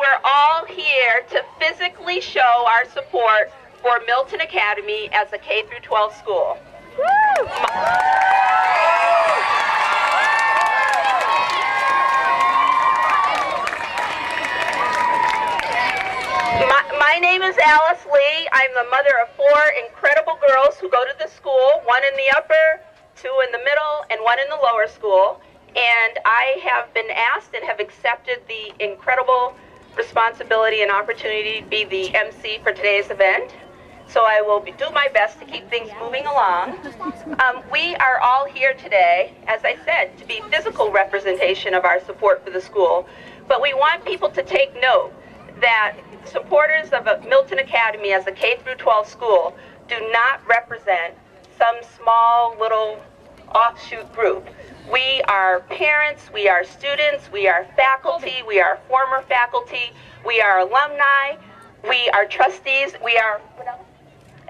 we're all here to physically show our support for Milton Academy as a K-12 school. My name is Alice Lee. I'm the mother of 4 incredible girls who go to the school, 1 in the upper, 2 in the middle, and 1 in the lower school. And I have been asked and have accepted the incredible responsibility and opportunity to be the MC for today's event. So I will do my best to keep things moving along. We are all here today, as I said, to be physical representation of our support for the school. But we want people to take note that supporters of Milton Academy as a K-12 school do not represent some small little offshoot group. We are parents, we are students, we are faculty, we are former faculty, we are alumni, we are trustees, we are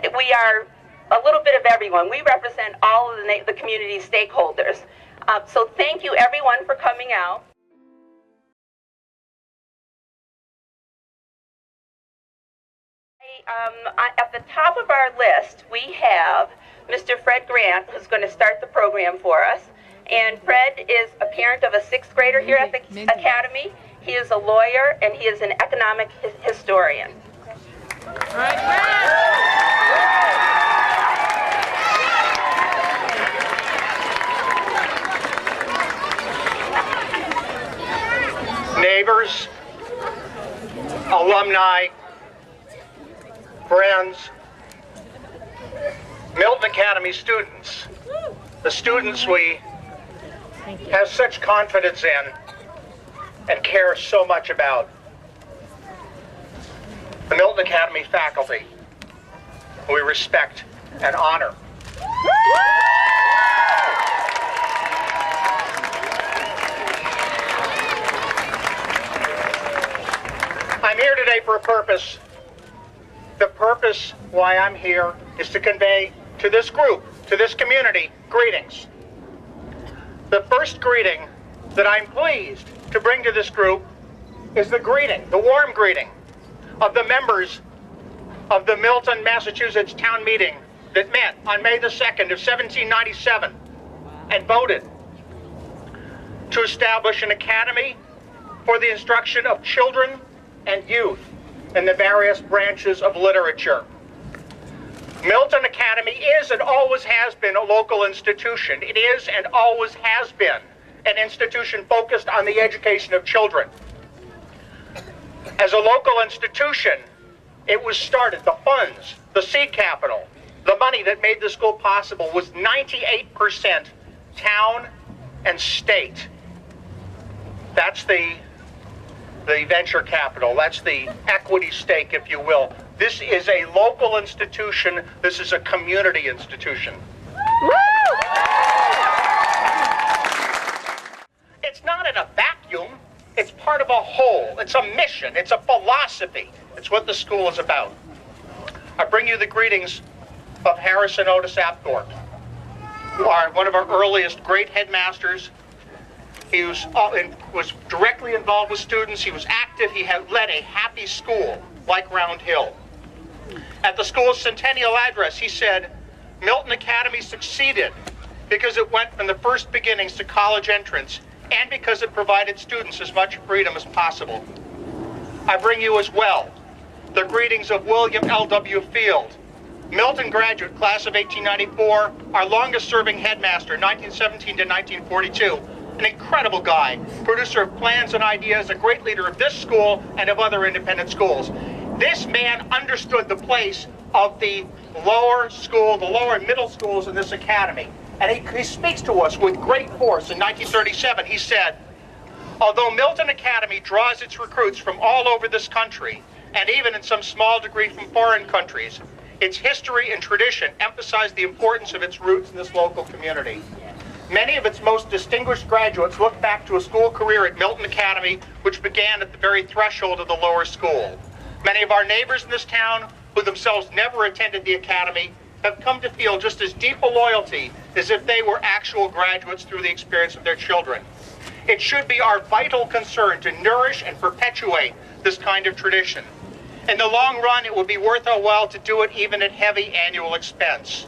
a little bit of everyone. We represent all of the community stakeholders. So thank you everyone for coming out. At the top of our list, we have Mr. Fred Grant, who's going to start the program for us. And Fred is a parent of a 6th grader here at the Academy. He is a lawyer and he is an economic historian. All right, neighbors, alumni, friends, Milton Academy students, the students we have such confidence in and care so much about, the Milton Academy faculty who we respect and honor. I'm here today for a purpose. The purpose why I'm here is to convey to this group, to this community, greetings. The first greeting that I'm pleased to bring to this group is the greeting, the warm greeting of the members of the Milton, Massachusetts town meeting that met on May the 2nd of 1797 and voted to establish an academy for the instruction of children and youth in the various branches of literature. Milton Academy is and always has been a local institution. It is and always has been an institution focused on the education of children. As a local institution, it was started, the funds, the seed capital, the money that made the school possible was 98% town and state. That's the venture capital, that's the equity stake, if you will. This is a local institution, this is a community institution. It's not in a vacuum, it's part of a whole, it's a mission, it's a philosophy. It's what the school is about. I bring you the greetings of Harrison Otis Apthorpe, who are one of our earliest great headmasters. He was directly involved with students, he was active, he had led a happy school like Round Hill. At the school's centennial address, he said, Milton Academy succeeded because it went from the first beginnings to college entrance and because it provided students as much freedom as possible. I bring you as well the greetings of William L.W. Field, Milton graduate, class of 1894, our longest serving headmaster, 1917 to 1942. An incredible guy, producer of plans and ideas, a great leader of this school and of other independent schools. This man understood the place of the lower school, the lower and middle schools in this academy. And he speaks to us with great force. In 1937, he said, although Milton Academy draws its recruits from all over this country, and even in some small degree from foreign countries, its history and tradition emphasize the importance of its roots in this local community. Many of its most distinguished graduates look back to a school career at Milton Academy, which began at the very threshold of the lower school. Many of our neighbors in this town, who themselves never attended the academy, have come to feel just as deep a loyalty as if they were actual graduates through the experience of their children. It should be our vital concern to nourish and perpetuate this kind of tradition. In the long run, it would be worth our while to do it even at heavy annual expense.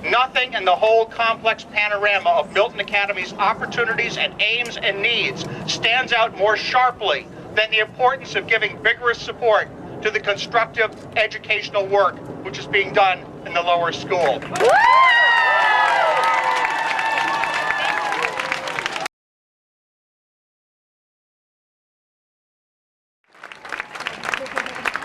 Nothing in the whole complex panorama of Milton Academy's opportunities and aims and needs stands out more sharply than the importance of giving vigorous support to the constructive educational work which is being done in the lower school.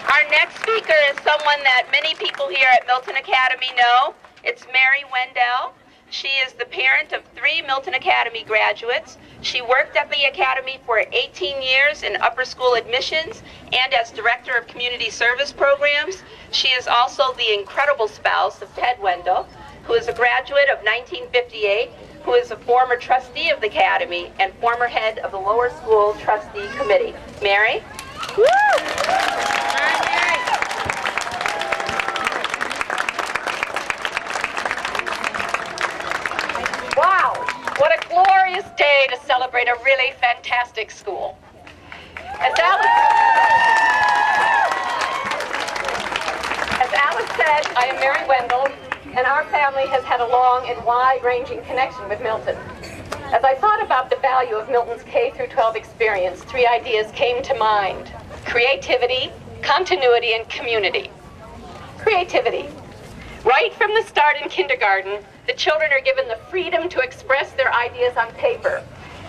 Our next speaker is someone that many people here at Milton Academy know. It's Mary Wendell. She is the parent of 3 Milton Academy graduates. She worked at the Academy for 18 years in upper school admissions and as Director of Community Service Programs. She is also the incredible spouse of Ted Wendell, who is a graduate of 1958, who is a former trustee of the Academy and former head of the lower school trustee committee. Mary? Woo! Wow, what a glorious day to celebrate a really fantastic school. As Alice said, I am Mary Wendell, and our family has had a long and wide-ranging connection with Milton. As I thought about the value of Milton's K-12 experience, 3 ideas came to mind: creativity, continuity, and community. Creativity. Right from the start in kindergarten, the children are given the freedom to express their ideas on paper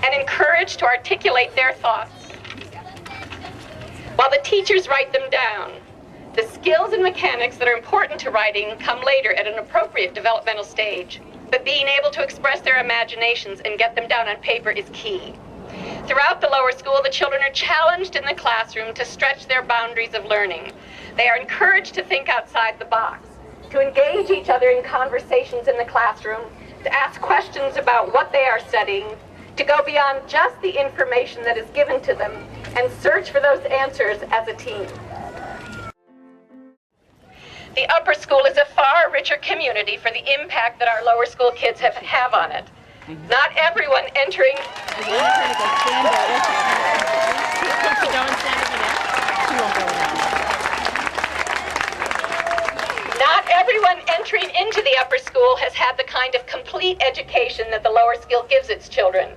and encouraged to articulate their thoughts, while the teachers write them down. The skills and mechanics that are important to writing come later at an appropriate developmental stage, but being able to express their imaginations and get them down on paper is key. Throughout the lower school, the children are challenged in the classroom to stretch their boundaries of learning. They are encouraged to think outside the box, to engage each other in conversations in the classroom, to ask questions about what they are studying, to go beyond just the information that is given to them, and search for those answers as a team. The upper school is a far richer community for the impact that our lower school kids have on it. Not everyone entering... Not everyone entering into the upper school has had the kind of complete education that the lower school gives its children.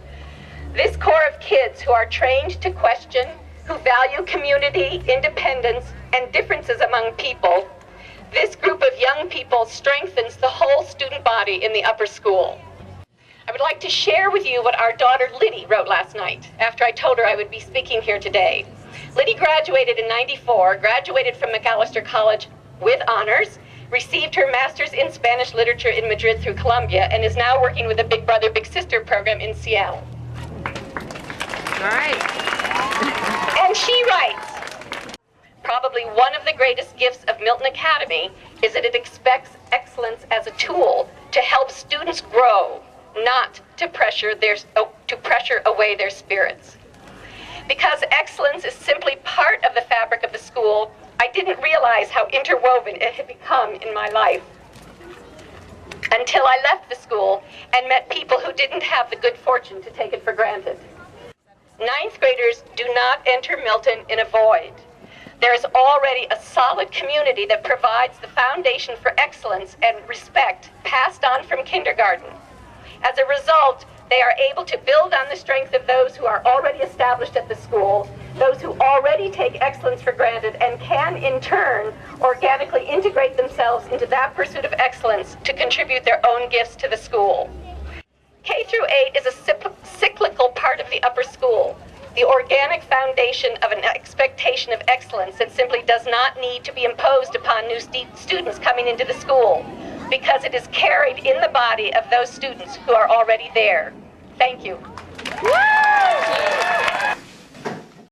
This core of kids who are trained to question, who value community, independence, and differences among people, this group of young people strengthens the whole student body in the upper school. I would like to share with you what our daughter Liddy wrote last night after I told her I would be speaking here today. Liddy graduated in '94, graduated from McAllister College with honors, received her master's in Spanish literature in Madrid through Columbia, and is now working with a Big Brother, Big Sister program in Seattle. All right. And she writes, probably one of the greatest gifts of Milton Academy is that it expects excellence as a tool to help students grow, not to pressure away their spirits. Because excellence is simply part of the fabric of the school, I didn't realize how interwoven it had become in my life until I left the school and met people who didn't have the good fortune to take it for granted. 9th graders do not enter Milton in a void. There is already a solid community that provides the foundation for excellence and respect passed on from kindergarten. As a result, they are able to build on the strength of those who are already established at the school, those who already take excellence for granted and can, in turn, organically integrate themselves into that pursuit of excellence to contribute their own gifts to the school. K-8 is a cyclical part of the upper school, the organic foundation of an expectation of excellence that simply does not need to be imposed upon new students coming into the school, because it is carried in the body of those students who are already there. Thank you. Woo!